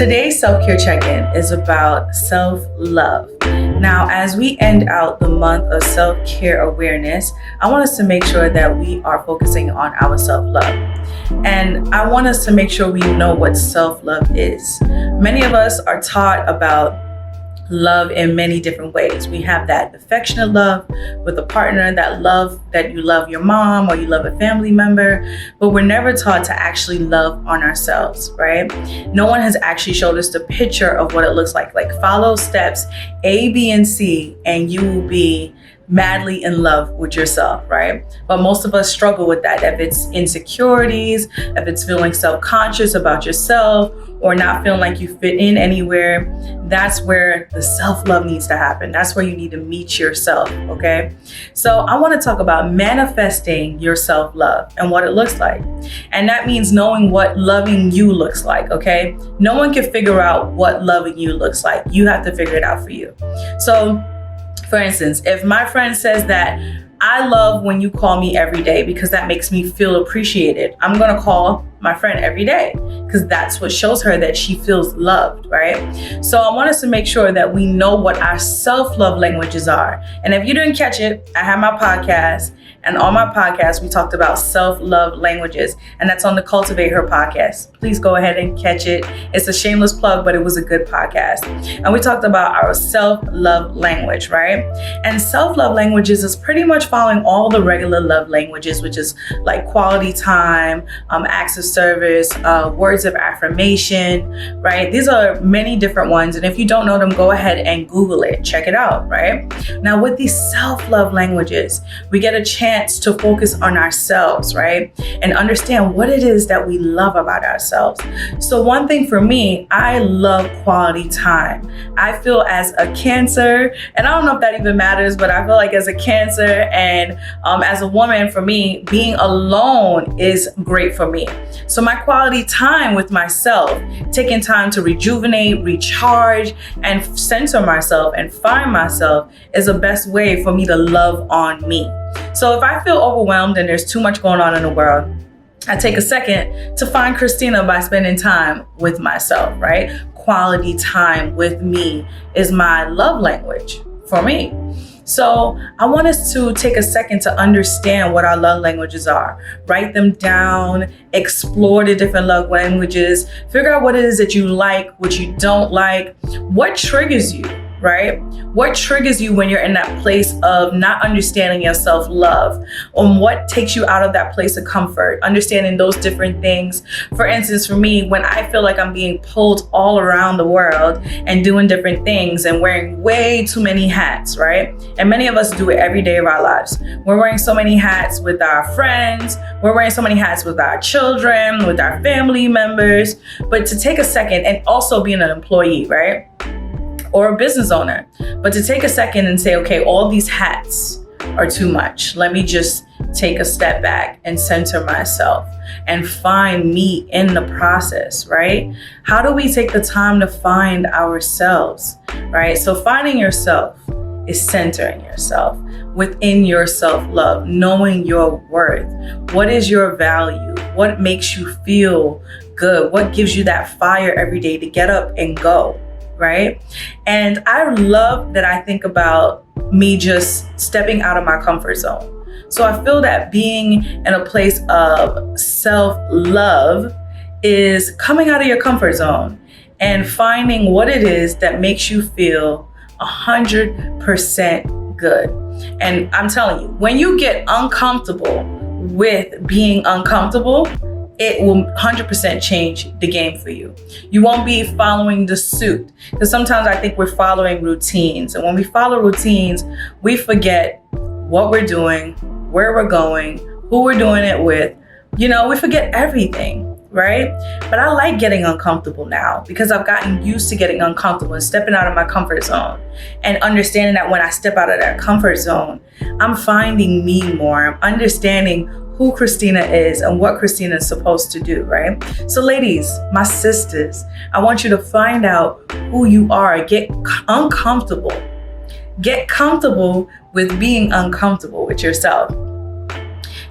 Today's self-care check-in is about self-love. Now, as we end out the month of self-care awareness, I want us to make sure that we are focusing on our self-love. And I want us to make sure we know what self-love is. Many of us are taught about love in many different ways. We have that affectionate love with a partner, that love that you love your mom or you love a family member, but we're never taught to actually love on ourselves, right? No one has actually showed us the picture of what it looks like follow steps A, B, and C, and you will be madly in love with yourself, right? But most of us struggle with that. If it's insecurities, if it's feeling self-conscious about yourself, or not feeling like you fit in anywhere, that's where the self-love needs to happen. That's where you need to meet yourself, okay? So I want to talk about manifesting your self-love and what it looks like. And that means knowing what loving you looks like, okay? No one can figure out what loving you looks like. You have to figure it out for you. So, for instance, if my friend says that I love when you call me every day because that makes me feel appreciated, I'm gonna call my friend every day because that's what shows her that she feels loved, right? So I want us to make sure that we know what our self-love languages are. And if you didn't catch it, I have my podcast, and on my podcast, we talked about self-love languages, and that's on the Cultivate Her podcast. Please go ahead and catch it. It's a shameless plug, but it was a good podcast. And we talked about our self-love language, right? And self-love languages is pretty much following all the regular love languages, which is like quality time, acts of service, words of affirmation, right? These are many different ones. And if you don't know them, go ahead and Google it, check it out, right? Now with these self-love languages, we get a chance to focus on ourselves, right? And understand what it is that we love about ourselves. So one thing for me, I love quality time. I feel as a Cancer, and I don't know if that even matters, but I feel like as a Cancer and as a woman, for me, being alone is great for me. So my quality time with myself, taking time to rejuvenate, recharge, and center myself and find myself is the best way for me to love on me. So if I feel overwhelmed and there's too much going on in the world, I take a second to find Christina by spending time with myself, right? Quality time with me is my love language for me. So I want us to take a second to understand what our love languages are. Write them down, explore the different love languages, figure out what it is that you like, what you don't like, what triggers you, right? What triggers you when you're in that place of not understanding your self-love, or what takes you out of that place of comfort, understanding those different things. For instance, for me, when I feel like I'm being pulled all around the world and doing different things and wearing way too many hats, right? And many of us do it every day of our lives. We're wearing so many hats with our friends, we're wearing so many hats with our children, with our family members, but to take a second, and also being an employee, right? Or a business owner, but to take a second and say, okay, all these hats are too much. Let me just take a step back and center myself and find me in the process, right? How do we take the time to find ourselves, right? So finding yourself is centering yourself within your self-love, knowing your worth. What is your value? What makes you feel good? What gives you that fire every day to get up and go? Right? And I love that I think about me just stepping out of my comfort zone. So I feel that being in a place of self-love is coming out of your comfort zone and finding what it is that makes you feel 100% good. And I'm telling you, when you get uncomfortable with being uncomfortable, it will 100% change the game for you. You won't be following the suit, because sometimes I think we're following routines. And when we follow routines, we forget what we're doing, where we're going, who we're doing it with. You know, we forget everything, right? But I like getting uncomfortable now because I've gotten used to getting uncomfortable and stepping out of my comfort zone and understanding that when I step out of that comfort zone, I'm finding me more. I'm understanding who Christina is and what Christina is supposed to do, right? So ladies, my sisters, I want you to find out who you are. Get uncomfortable. Get comfortable with being uncomfortable with yourself.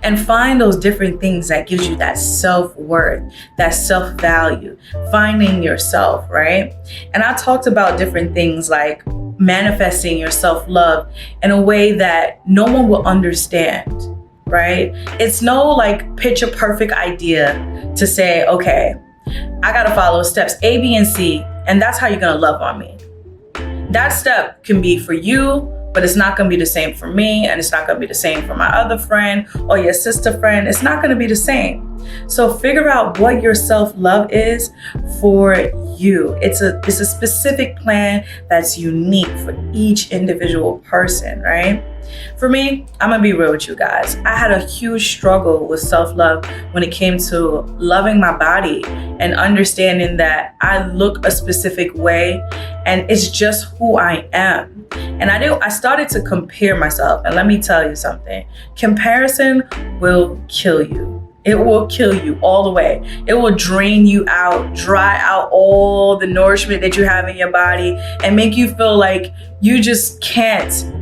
and find those different things that gives you that self-worth, that self-value, finding yourself, right? And I talked about different things like manifesting your self-love in a way that no one will understand, right? It's no like picture perfect idea to say, okay, I gotta follow steps A, B, and C, and that's how you're gonna love on me. That step can be for you, but it's not gonna be the same for me, and it's not gonna be the same for my other friend or your sister friend. It's not gonna be the same. So figure out what your self-love is for you. It's a specific plan that's unique for each individual person, right? For me, I'm gonna be real with you guys. I had a huge struggle with self-love when it came to loving my body and understanding that I look a specific way and it's just who I am. And I started to compare myself. And let me tell you something, comparison will kill you. It will kill you all the way. It will drain you out, dry out all the nourishment that you have in your body and make you feel like you just can't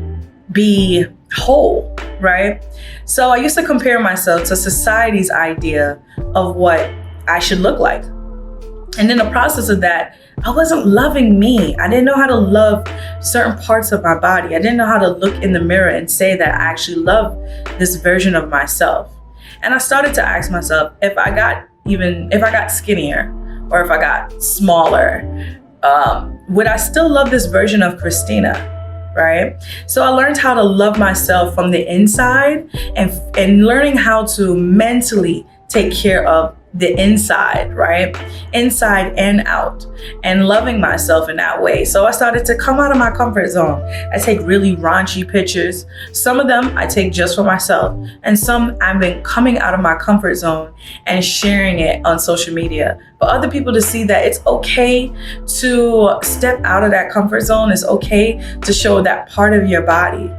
be whole, right? So I used to compare myself to society's idea of what I should look like. And in the process of that, I wasn't loving me. I didn't know how to love certain parts of my body. I didn't know how to look in the mirror and say that I actually love this version of myself. And I started to ask myself, if I got skinnier or if I got smaller, would I still love this version of Christina? Right? So I learned how to love myself from the inside and learning how to mentally take care of the inside, right? Inside and out, and loving myself in that way. So I started to come out of my comfort zone. I take really raunchy pictures. Some of them I take just for myself, and some I've been coming out of my comfort zone and sharing it on social media for other people to see that it's okay to step out of that comfort zone. It's okay to show that part of your body.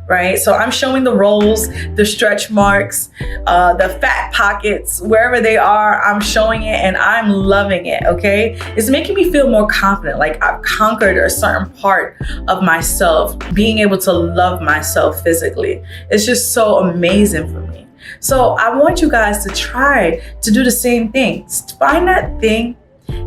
Right? So I'm showing the rolls, the stretch marks, the fat pockets, wherever they are, I'm showing it and I'm loving it, okay? It's making me feel more confident, like I've conquered a certain part of myself, being able to love myself physically. It's just so amazing for me. So I want you guys to try to do the same thing. Find that thing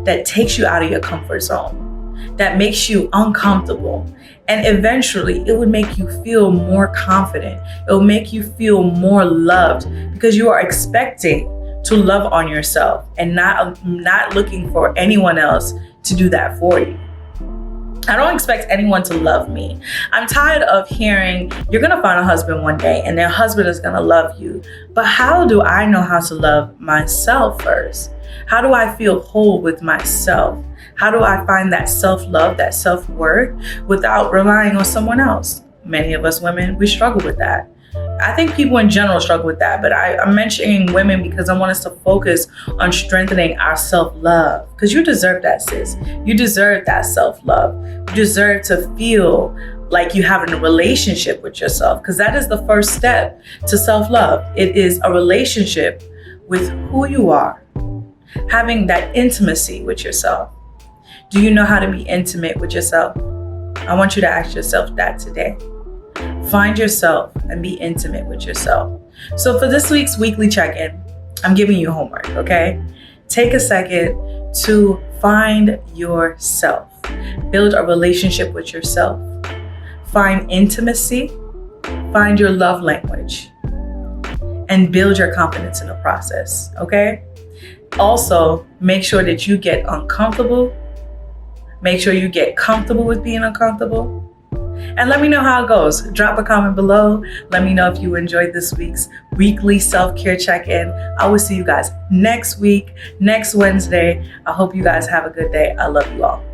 that takes you out of your comfort zone, that makes you uncomfortable. And eventually it would make you feel more confident. It will make you feel more loved because you are expecting to love on yourself and not looking for anyone else to do that for you. I don't expect anyone to love me. I'm tired of hearing you're gonna find a husband one day and their husband is gonna love you. But how do I know how to love myself first? How do I feel whole with myself? How do I find that self-love, that self-worth without relying on someone else? Many of us women, we struggle with that. I think people in general struggle with that, but I'm mentioning women because I want us to focus on strengthening our self-love, because you deserve that, sis. You deserve that self-love. You deserve to feel like you have a relationship with yourself, because that is the first step to self-love. It is a relationship with who you are, having that intimacy with yourself. Do you know how to be intimate with yourself? I want you to ask yourself that today. Find yourself and be intimate with yourself. So for this week's weekly check-in, I'm giving you homework, okay? Take a second to find yourself. Build a relationship with yourself. Find intimacy. Find your love language. And build your confidence in the process, okay? Also, make sure that you get uncomfortable. Make sure you get comfortable with being uncomfortable. And let me know how it goes. Drop a comment below. Let me know if you enjoyed this week's weekly self-care check-in. I will see you guys next week, next Wednesday. I hope you guys have a good day. I love you all.